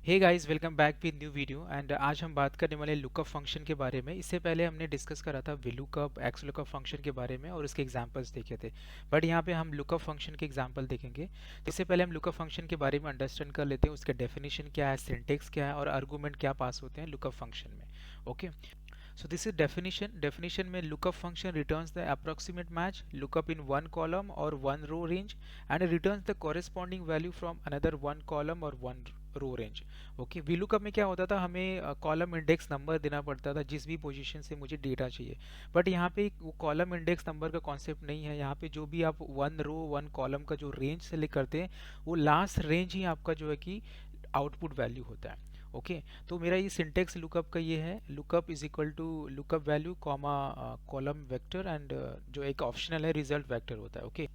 Hey guys, welcome back with new video. And आज हम बात करने वाले लुकअप फंक्शन के बारे में। इससे पहले हमने डिस्कस करा था VLOOKUP XLOOKUP फंक्शन के बारे में और उसके एग्जांपल्स देखे थे। बट यहाँ पे हम लुकअप फंक्शन के एग्जांपल देखेंगे। तो इससे पहले हम लुकअप फंक्शन के बारे में अंडरस्टैंड कर लेते हैं, उसका डेफिनेशन क्या है, सिंटेक्स क्या है और आर्गूमेंट क्या पास होते हैं लुकअप फंक्शन में। Okay, so this is definition में lookup function returns the approximate match lookup in one column or one row range and returns the corresponding value from another one column or one row range. Okay, VLOOKUP में क्या होता था, हमें column index number देना पड़ता था जिस भी पोजीशन से मुझे डेटा चाहिए। बट यहाँ पे वो कॉलम इंडेक्स नंबर का कॉन्सेप्ट नहीं है। यहाँ पे जो भी आप वन रो वन कॉलम का जो रेंज सेलेक्ट करते हैं वो लास्ट रेंज ही आपका जो है कि आउटपुट वैल्यू होता है। ओके, तो मेरा ये सिंटेक्स लुकअप का ये है, lookup is equal to lookup value comma column vector and जो एक ऑप्शनल है रिजल्ट वेक्टर होता है। ओके,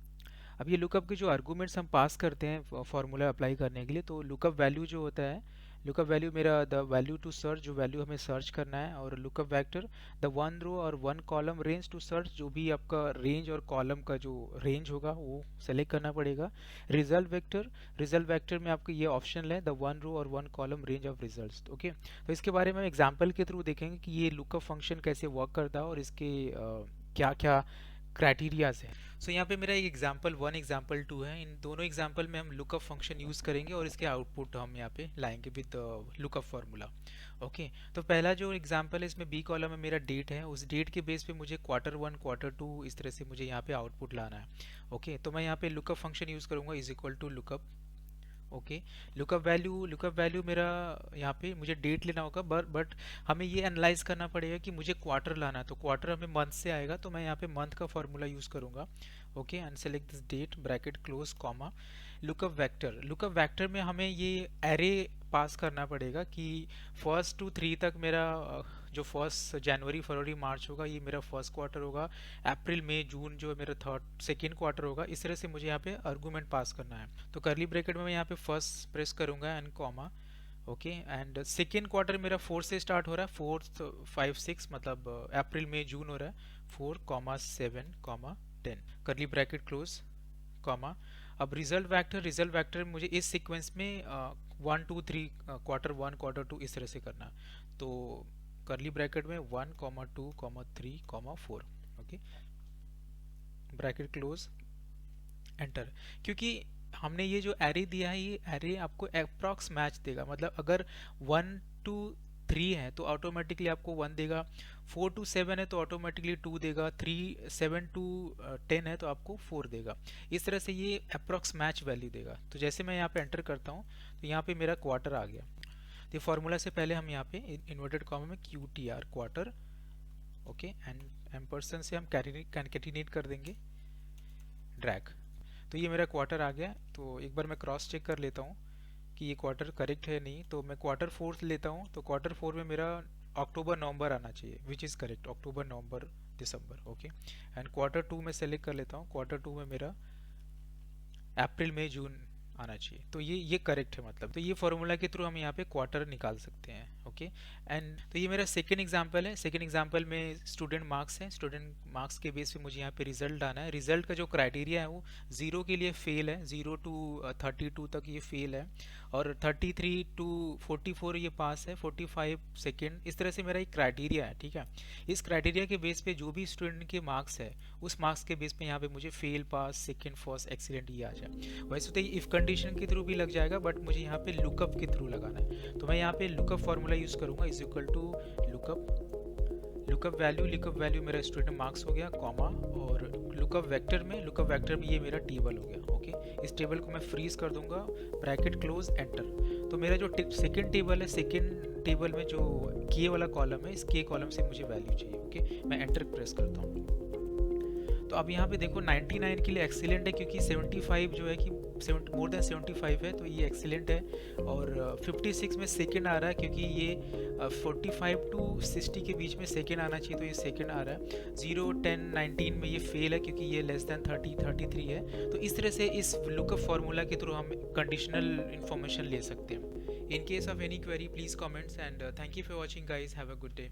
अब ये लुकअप के जो आर्गूमेंट्स हम पास करते हैं फॉर्मूला अप्लाई करने के लिए, तो लुकअप वैल्यू जो होता है, लुकअप वैल्यू मेरा द वैल्यू टू सर्च, जो वैल्यू हमें सर्च करना है, और lookup vector the one row और one column range to search, जो भी आपका रेंज और कॉलम का जो रेंज होगा वो सेलेक्ट करना पड़ेगा। रिजल्ट वेक्टर में आपको ये ऑप्शन है द वन रो और one column range of results. Okay, तो इसके बारे में एग्जाम्पल के थ्रू देखेंगे कि ये लुकअप फंक्शन कैसे वर्क करता है और इसके क्या क्या क्राइटेरियाज हैं। सो यहाँ पे मेरा एक एग्जांपल वन एग्जांपल टू है। इन दोनों एग्जांपल में हम लुकअप फंक्शन यूज़ करेंगे और इसके आउटपुट हम यहाँ पे लाएंगे विद लुकअप फार्मूला। ओके, तो पहला जो एग्जांपल है इसमें बी कॉलम में मेरा डेट है, उस डेट के बेस पे मुझे क्वार्टर वन क्वार्टर टू इस तरह से मुझे यहाँ पे आउटपुट लाना है। ओके, तो मैं यहाँ पे लुकअप फंक्शन यूज़ करूँगा is equal to lookup. Okay, lookup value मेरा यहाँ पे मुझे डेट लेना होगा, बट हमें ये एनालाइज करना पड़ेगा कि मुझे क्वार्टर लाना है, तो क्वार्टर हमें मंथ से आएगा, तो मैं यहाँ पे मंथ का फॉर्मूला यूज़ करूँगा। Okay, and select this date bracket close comma lookup vector में हमें ये एरे पास करना पड़ेगा कि फर्स्ट टू थ्री तक मेरा जो फर्स्ट जनवरी फरवरी मार्च होगा ये मेरा फर्स्ट क्वार्टर होगा, अप्रैल मई जून जो मेरा थर्ड सेकेंड क्वार्टर होगा। इस तरह से मुझे यहाँ पे आर्गूमेंट पास करना है। तो करली ब्रैकेट में मैं यहाँ पे फर्स्ट प्रेस करूँगा and comma. Okay, and second quarter मेरा 4 से स्टार्ट हो रहा है, 4 5 6 मतलब अप्रैल मई जून हो रहा है, 4 7 10 करली ब्रैकेट क्लोज कॉमा। अब रिजल्ट वेक्टर मुझे इस सीक्वेंस में 1 2 3 क्वार्टर वन क्वार्टर टू इस तरह से करना। तो करली ब्रैकेट में 1 2 3 4। Okay, bracket close enter. क्योंकि हमने ये जो एरे दिया है ये एरे आपको अप्रॉक्स मैच देगा, मतलब अगर 1 2 3 है तो ऑटोमेटिकली आपको 1 देगा, 4 to 7 है तो ऑटोमेटिकली 2 देगा, 3 7 to 10 है तो आपको 4 देगा। इस तरह से ये अप्रॉक्स मैच वैल्यू देगा। तो जैसे मैं यहाँ पे एंटर करता हूँ तो यहाँ पे मेरा क्वार्टर आ गया। तो फार्मूला से पहले हम यहाँ पे इन्वर्टेड कॉमा में QTR quarter. Okay, and ampersand से हम कैनकेटिनेट कर देंगे ड्रैग। तो ये मेरा क्वार्टर आ गया। तो एक बार मैं क्रॉस चेक कर लेता हूँ कि ये क्वार्टर करेक्ट है नहीं, तो मैं क्वार्टर फोर लेता हूँ। तो क्वार्टर फोर में मेरा अक्टूबर नवंबर आना चाहिए, which is correct, October November December. Okay, and quarter two में सेलेक्ट कर लेता हूँ, क्वार्टर टू में मेरा अप्रैल मई जून आना चाहिए। तो ये करेक्ट है, मतलब तो ये फॉर्मूला के थ्रू हम यहाँ पे क्वार्टर निकाल सकते हैं। ओके, एंड तो ये मेरा सेकेंड एग्जांपल है। सेकेंड एग्जांपल में स्टूडेंट मार्क्स है, स्टूडेंट मार्क्स के बेस पे मुझे यहाँ पे रिजल्ट आना है। रिजल्ट का जो क्राइटेरिया है वो 0 के लिए फेल है, 0 to 32 तक ये फेल है, और 33 to 44 ये पास है, 45 सेकेंड। इस तरह से मेरा एक क्राइटेरिया है। ठीक है, इस क्राइटेरिया के बेस पे जो भी स्टूडेंट के मार्क्स है उस मार्क्स के बेस पे यहाँ पे मुझे fail pass second first excellent ये आ जाए। वैसे तो ये इफ कंडीशन के थ्रू भी लग जाएगा, बट मुझे यहाँ पे लुकअप के थ्रू लगाना है। तो मैं यहाँ पे लुकअप फार्मूला यूज़ करूँगा is equal to lookup value मेरा स्टूडेंट मार्क्स हो गया कॉमा, और लुकअप वेक्टर में ये मेरा टेबल हो गया। ओके, इस टेबल को मैं फ्रीज कर दूंगा, ब्रैकेट क्लोज एंटर। तो मेरा जो सेकेंड टेबल है, सेकेंड टेबल में जो के वाला कॉलम है, इस के कॉलम से मुझे वैल्यू चाहिए। ओके, मैं एंटर प्रेस करता हूँ। तो अब यहाँ पे देखो 99 के लिए एक्सीलेंट है, क्योंकि 75 जो है कि मोर देन 75 है, तो ये एक्सीलेंट है। और 56 में सेकंड आ रहा है, क्योंकि ये 45 to 60 के बीच में सेकंड आना चाहिए, तो ये सेकंड आ रहा है। 0 10 19 में ये फेल है, क्योंकि ये लेस देन 30 33 है। तो इस तरह से इस लुकअप फार्मूला के थ्रू हम कंडीशनल इंफॉर्मेशन ले सकते हैं। In case of any query please comments, and thank you for watching guys, have a good day.